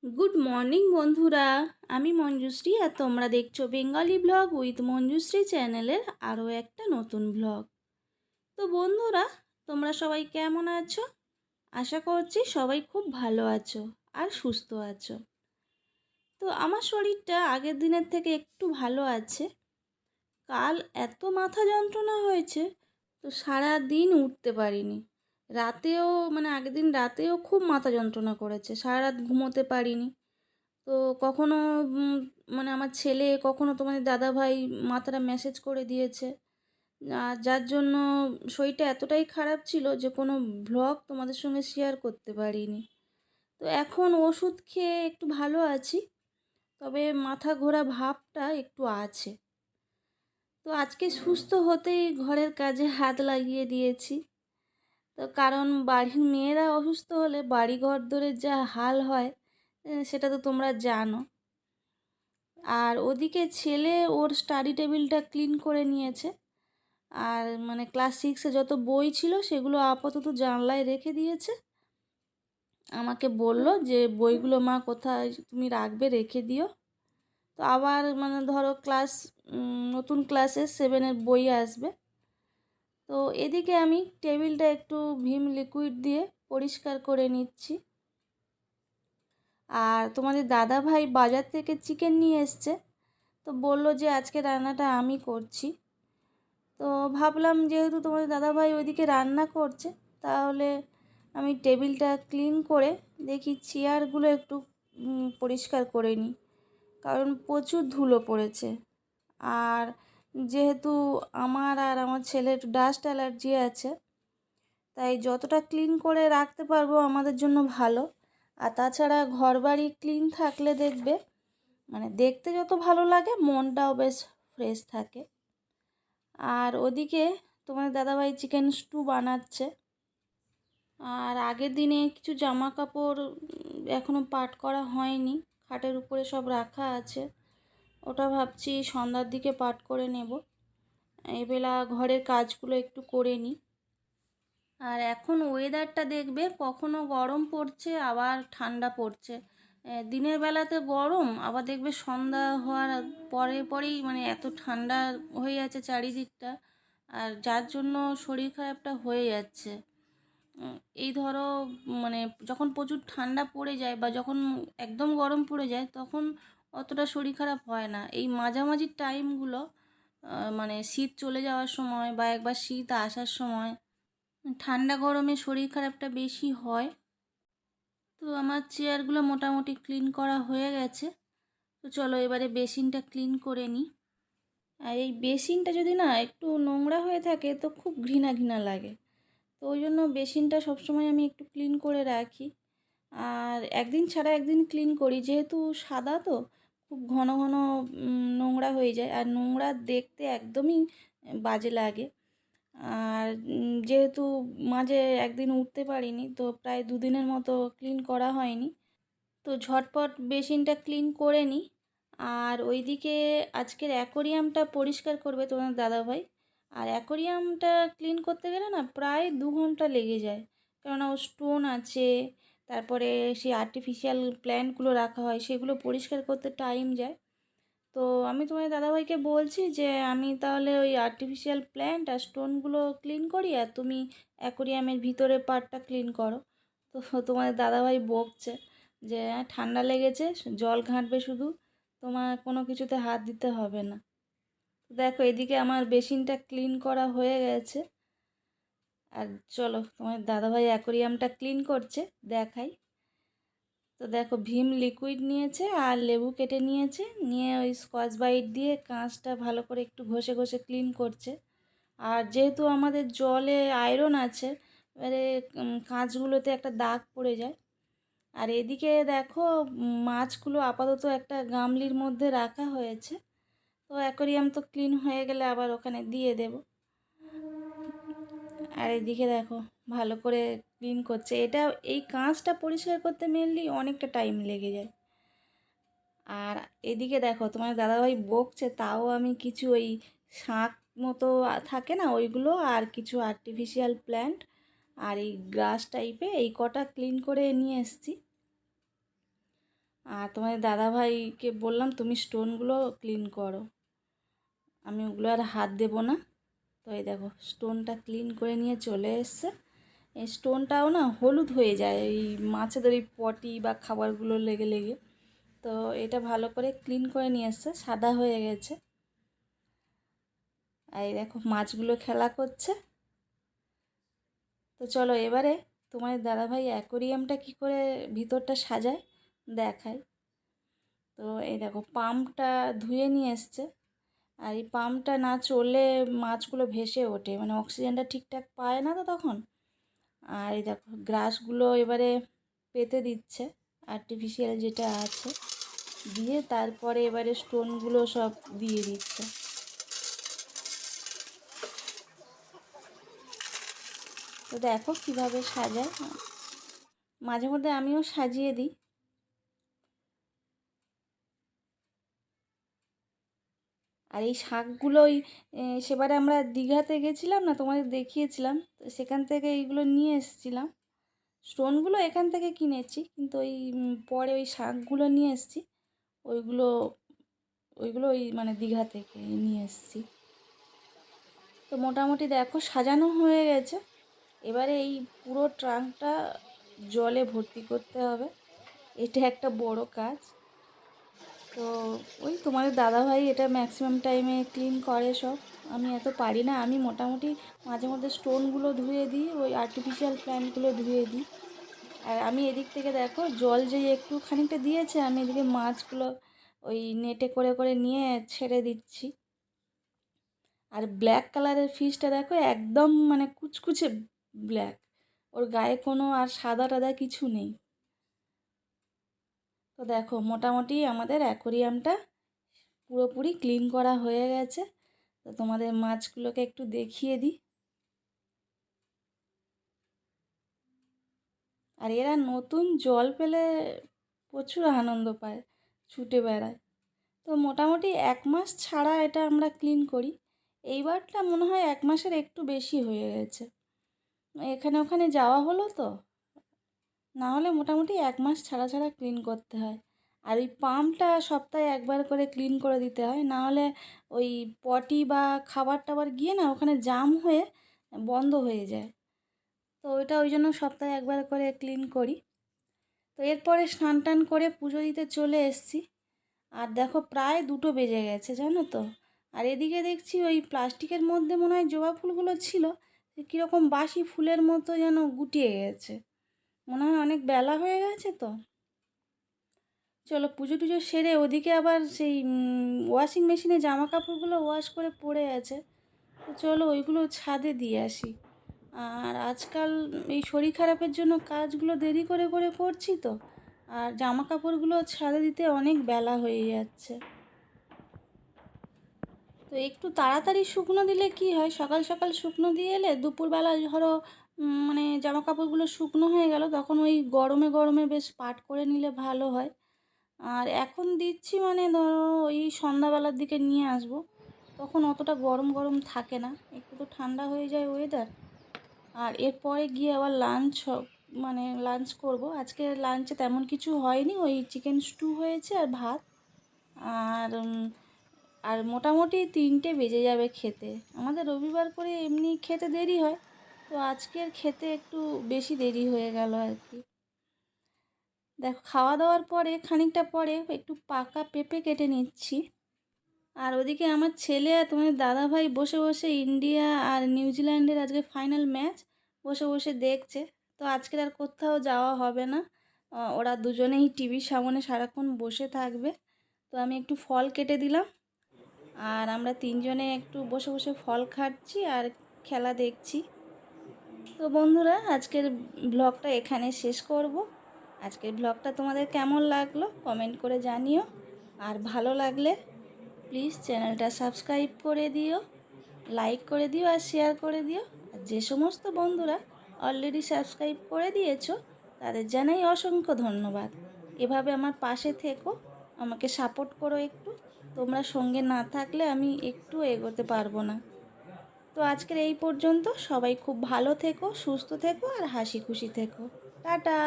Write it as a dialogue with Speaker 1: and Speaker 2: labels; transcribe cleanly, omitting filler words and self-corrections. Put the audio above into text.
Speaker 1: Good morning বন্ধুরা। আমি মঞ্জুশ্রী আর তোমরা দেখছো বেঙ্গলি ব্লগ উইথ মঞ্জুশ্রী চ্যানেলের আরও একটা নতুন ব্লগ। তো বন্ধুরা, তোমরা সবাই কেমন আছো? আশা করছি সবাই খুব ভালো আছো আর সুস্থ আছো। তো আমার শরীরটা আগের দিনের থেকে একটু ভালো আছে। কাল এত মাথা যন্ত্রণা হয়েছে, তো সারা দিন উঠতে পারিনি। রাতেও আগের দিন রাতেও খুব মাথা যন্ত্রণা করেছে, সারা রাত ঘুমোতে পারিনি। তো কখনো আমার ছেলে, কখনো তোমাদের দাদাভাই মাথাটা ম্যাসেজ করে দিয়েছে, আর যার জন্য শরীরটা এতটাই খারাপ ছিল যে কোনো ভ্লগ তোমাদের সঙ্গে শেয়ার করতে পারিনি। তো এখন ওষুধ খেয়ে একটু ভালো আছি, তবে মাথা ঘোরা ভাবটা একটু আছে। তো আজকে সুস্থ হতেই ঘরের কাজে হাত লাগিয়ে দিয়েছি। তো কারণ বাড়ির মেয়েরা অসুস্থ হলে বাড়ি ঘর ধরে যা হাল হয়, সেটা তো তোমরা জানো। আর ওদিকে ছেলে ওর স্টাডি টেবিলটা ক্লিন করে নিয়েছে। আর ক্লাস 6-এ যত বই ছিল সেগুলো আপাতত জানলায় রেখে দিয়েছে। আমাকে বলল যে বইগুলো মা কোথায় তুমি রাখবে, রেখে দিও। তো আবার ধরো নতুন ক্লাসে 7-এর বই আসবে। তো এদিকে আমি টেবিলটা একটু ভিম লিকুইড দিয়ে পরিষ্কার করে নিচ্ছি। আর তোমাদের দাদা ভাই বাজার থেকে চিকেন নিয়ে এসছে, তো বলল যে আজকে রান্নাটা আমি করছি। তো ভাবলাম যেহেতু তোমাদের দাদাভাই ওইদিকে রান্না করছে, তাহলে আমি টেবিলটা ক্লিন করে দেখি চেয়ারগুলো একটু পরিষ্কার করে নিই, কারণ প্রচুর ধুলো পড়েছে। আর যেহেতু আমার আর আমার ছেলের ডাস্ট অ্যালার্জি আছে, তাই যতটা ক্লিন করে রাখতে পারবো আমাদের জন্য ভালো। আর তাছাড়া ঘরবাড়ি ক্লিন থাকলে দেখবে দেখতে যত ভালো লাগে, মনটাও বেশ ফ্রেশ থাকে। আর ওদিকে তোমার দাদাভাই চিকেন স্টু বানাচ্ছে। আর আগের দিনে কিছু জামা কাপড় এখনও পাট করা হয়নি, খাটের উপরে সব রাখা আছে। ওটা ভাবছি সন্ধ্যার দিকে পাট করে নেব। এবেলা ঘরের কাজগুলো একটু করে নিই। আর এখন ওয়েদারটা দেখবে, কখনো গরম পড়ছে আবার ঠান্ডা পড়ছে। দিনের বেলাতে গরম, আবার দেখবে সন্ধ্যা হওয়ার পরেই এত ঠান্ডা হয়ে যাচ্ছে চারিদিকটা। আর যার জন্য শরীর খারাপটা হয়ে যাচ্ছে। এই ধরো যখন প্রচুর ঠান্ডা পড়ে যায় বা যখন একদম গরম পড়ে যায়, তখন অতটা শরীর খারাপ হয় না। এই মাঝামাঝি টাইমগুলো, শীত চলে যাওয়ার সময় বা একবার শীত আসার সময় ঠান্ডা গরমে শরীর খারাপটা বেশি হয়। তো আমার চেয়ারগুলো মোটামুটি ক্লিন করা হয়ে গেছে। তো চলো এবারে বেসিনটা ক্লিন করে নিই। আর এই বেসিনটা যদি না একটু নোংরা হয়ে থাকে তো খুব ঘৃণা ঘৃণা লাগে। তো ওই জন্য বেসিনটা সবসময় আমি একটু ক্লিন করে রাখি। আর একদিন ছাড়া একদিন ক্লিন করি, যেহেতু সাদা তো খুব ঘন ঘন নোংরা হয়ে যায়, আর নোংরা দেখতে একদমই বাজে লাগে। আর যেহেতু মাঝে একদিন উঠতে পারিনি, তো প্রায় 2 দিনের মতো ক্লিন করা হয়নি। তো ঝটপট বেসিনটা ক্লিন করে নিই। আর ওইদিকে আজকের অ্যাকোরিয়ামটা পরিষ্কার করবে তোমার দাদাভাই। আর অ্যাকোরিয়ামটা ক্লিন করতে গেলে না প্রায় 2 ঘন্টা লেগে যায়, কেননা ও স্টোন আছে, তারপরে সেই আর্টিফিশিয়াল প্ল্যান্টগুলো রাখা হয়, সেগুলো পরিষ্কার করতে টাইম যায়। তো আমি তোমার দাদাভাইকে বলছি যে আমি তাহলে ওই আর্টিফিশিয়াল প্ল্যান্ট আর স্টোনগুলো ক্লিন করি, আর তুমি অ্যাকোরিয়ামের ভিতরে পার্টটা ক্লিন করো। তো তোমার দাদাভাই বকছে যে ঠান্ডা লেগেছে, জল ঘাঁটবে শুধু, তোমার কোনো কিছুতে হাত দিতে হবে না। তো দেখো এদিকে আমার বেসিনটা ক্লিন করা হয়ে গেছে। আর চলো তোমার দাদাভাই অ্যাকোরিয়ামটা ক্লিন করছে, দেখাই। তো দেখো ভিম লিকুইড নিয়েছে আর লেবু কেটে নিয়েছে, নিয়ে ওই স্কচ ব্রাইট দিয়ে কাঁচটা ভালো করে একটু ঘষে ঘষে ক্লিন করছে। আর যেহেতু আমাদের জলে আয়রন আছে, এবারে কাঁচগুলোতে একটা দাগ পড়ে যায়। আর এদিকে দেখো মাছগুলো আপাতত একটা গামলির মধ্যে রাখা হয়েছে। তো অ্যাকোরিয়াম তো ক্লিন হয়ে গেলে আবার ওখানে দিয়ে দেব। আর এদিকে দেখো ভালো করে ক্লিন করছে। এই কাঁচটা পরিষ্কার করতে মেনলি অনেকটা টাইম লেগে যায়। আর এদিকে দেখো তোমার দাদাভাই বকছে, তাও আমি কিছু ওই শাঁখ মতো থাকে না ওইগুলো, আর কিছু আর্টিফিশিয়াল প্ল্যান্ট আর এই গ্রাস টাইপে এই কটা ক্লিন করে নিয়ে এসেছি। আর তোমাদের দাদাভাইকে বললাম তুমি স্টোনগুলো ক্লিন করো, আমি ওগুলো আর হাত দেবো না। তো এই দেখো স্টোনটা ক্লিন করে নিয়ে চলে এসছে। এই স্টোনটাও না হলুদ হয়ে যায় এই মাছেদের ওই পটি বা খাবারগুলো লেগে লেগে। তো এটা ভালো করে ক্লিন করে নিয়ে এসছে, সাদা হয়ে গেছে। আর এই দেখো মাছগুলো খেলা করছে। তো চলো এবারে তোমার দাদাভাই অ্যাকোরিয়ামটা কী করে ভিতরটা সাজায় দেখায়। তো এই দেখো পাম্পটা ধুয়ে নিয়ে এসছে। আর এই পাম্পটা না চললে মাছগুলো ভেসে ওঠে, মানে অক্সিজেনটা ঠিকঠাক পায় না তো তখন। আর এই দেখো গ্রাসগুলো এবারে পেতে দিচ্ছে আর্টিফিশিয়াল যেটা আছে, দিয়ে তারপরে এবারে স্টোনগুলো সব দিয়ে দিচ্ছে। তো দেখো কীভাবে সাজায়, মাঝে মধ্যে আমিও সাজিয়ে দিই। আর এই শাকগুলো ওই সেবারে আমরা দীঘাতে গেছিলাম না, তোমাদের দেখিয়েছিলাম, তো সেখান থেকে এইগুলো নিয়ে এসেছিলাম। স্টোনগুলো এখান থেকে কিনেছি, কিন্তু ওই পরে ওই শাকগুলো নিয়ে এসেছি, ওইগুলো ওইগুলো ওই মানে দীঘা থেকে নিয়ে এসেছি। তো মোটামুটি দেখো সাজানো হয়ে গেছে। এবারে এই পুরো ট্রাঙ্কটা জলে ভর্তি করতে হবে, এটা একটা বড় কাজ। তো ওই তোমাদের দাদাভাই এটা ম্যাক্সিমাম টাইমে ক্লিন করে সব, আমি এত পারি না। আমি মোটামুটি মাঝে মধ্যে স্টোনগুলো ধুয়ে দিই, ওই আর্টিফিশিয়াল প্ল্যান্টগুলো ধুয়ে দিই। আর আমি এদিক থেকে দেখো জল যে একটু খানিকটা দিয়েছে, আমি এদিকে মাছগুলো ওই নেটে করে করে নিয়ে ছেড়ে দিচ্ছি। আর ব্ল্যাক কালারের ফিশটা দেখো একদম মানে কুচকুচে ব্ল্যাক, ওর গায়ে কোনো আর সাদা টাদা কিছু নেই। তো দেখো মোটামুটি আমাদের অ্যাকোরিয়ামটা পুরোপুরি ক্লিন করা হয়ে গেছে। তো তোমাদের মাছগুলোকে একটু দেখিয়ে দিই। আর এরা নতুন জল পেলে প্রচুর আনন্দ পায়, ছুটে বেড়ায়। তো মোটামুটি 1 মাস ছাড়া এটা আমরা ক্লিন করি। এইবারটা মনে হয় 1 মাসের একটু বেশি হয়ে গেছে, এখানে ওখানে যাওয়া হলো তো, না হলে মোটামুটি 1 মাস ছাড়া ছাড়া ক্লিন করতে হয়। আর ওই পাম্পটা সপ্তাহে একবার করে ক্লিন করে দিতে হয়, না হলে ওই পটি বা খাবার টাবার গিয়ে না ওখানে জাম হয়ে বন্ধ হয়ে যায়। তো ওইটা ওই জন্য সপ্তাহে একবার করে ক্লিন করি। তো এরপরে স্নান টান করে পুজো দিতে চলে এসেছি। আর দেখো প্রায় 2টো বেজে গেছে জানো তো। আর এদিকে দেখছি ওই প্লাস্টিকের মধ্যে মনে হয় জবা ফুলগুলো ছিল, কীরকম বাসি ফুলের মতো যেন গুটিয়ে গেছে, মনে হয় অনেক বেলা হয়ে গেছে। তো চলো পুজো টুজো সেরে, ওদিকে আবার সেই ওয়াশিং মেশিনে জামা কাপড়গুলো ওয়াশ করে পড়ে আছে, তো চলো ওইগুলো ছাদে দিয়ে আসি। আর আজকাল এই শরীর খারাপের জন্য কাজগুলো দেরি করে করে করছি তো, আর জামা কাপড়গুলো ছাদে দিতে অনেক বেলা হয়ে যাচ্ছে। তো একটু তাড়াতাড়ি শুকনো দিলে কি হয়, সকাল সকাল শুকনো দিয়ে এলে দুপুরবেলা ধরো মানে জামা কাপড়গুলো শুকনো হয়ে গেল, তখন ওই গরমে গরমে বেশ পাট করে নিলে ভালো হয়। আর এখন দিচ্ছি মানে ধরো ওই সন্ধ্যাবেলার দিকে নিয়ে আসবো, তখন অতটা গরম গরম থাকে না, একটু তো ঠান্ডা হয়ে যায় ওয়েদার। আর এরপরে গিয়ে আবার মানে লাঞ্চ করব। আজকে লাঞ্চে তেমন কিছু হয়নি, ওই চিকেন স্টু হয়েছে আর ভাত। আর আর মোটামুটি 3টে বেজে যাবে খেতে, আমাদের রবিবার করে এমনি খেতে দেরি হয়, তো আজকের খেতে একটু বেশি দেরি হয়ে গেল আর কি। দেখো খাওয়া দাওয়ার পরে খানিকটা পরে একটু পাকা পেঁপে কেটে নিচ্ছি। আর ওদিকে আমার ছেলে আর তোমাদের দাদাভাই বসে বসে ইন্ডিয়া আর নিউজিল্যান্ডের আজকে ফাইনাল ম্যাচ বসে বসে দেখছে। তো আজকের আর কোথাও যাওয়া হবে না, ওরা দুজনেই টিভির সামনে সারাক্ষণ বসে থাকবে। তো আমি একটু ফল কেটে দিলাম, আর আমরা 3জনে একটু বসে বসে ফল খাচ্ছি আর খেলা দেখছি। তো বন্ধুরা আজকের ব্লগটা এখানে শেষ করব। আজকের ব্লগটা তোমাদের কেমন লাগলো কমেন্ট করে জানিও, আর ভালো লাগলে প্লিজ চ্যানেলটা সাবস্ক্রাইব করে দিও, লাইক করে দিও আর শেয়ার করে দিও। আর যে সমস্ত বন্ধুরা অলরেডি সাবস্ক্রাইব করে দিয়েছো তাদের জানাই অসংখ্য ধন্যবাদ। এভাবে আমার পাশে থেকো, আমাকে সাপোর্ট করো একটু, তোমরা সঙ্গে না থাকলে আমি একটু এগোতে পারবো না। তো আজকের এই পর্যন্ত, সবাই খুব ভালো থেকো, সুস্থ থেকো আর হাসি খুশি থেকো। টাটা।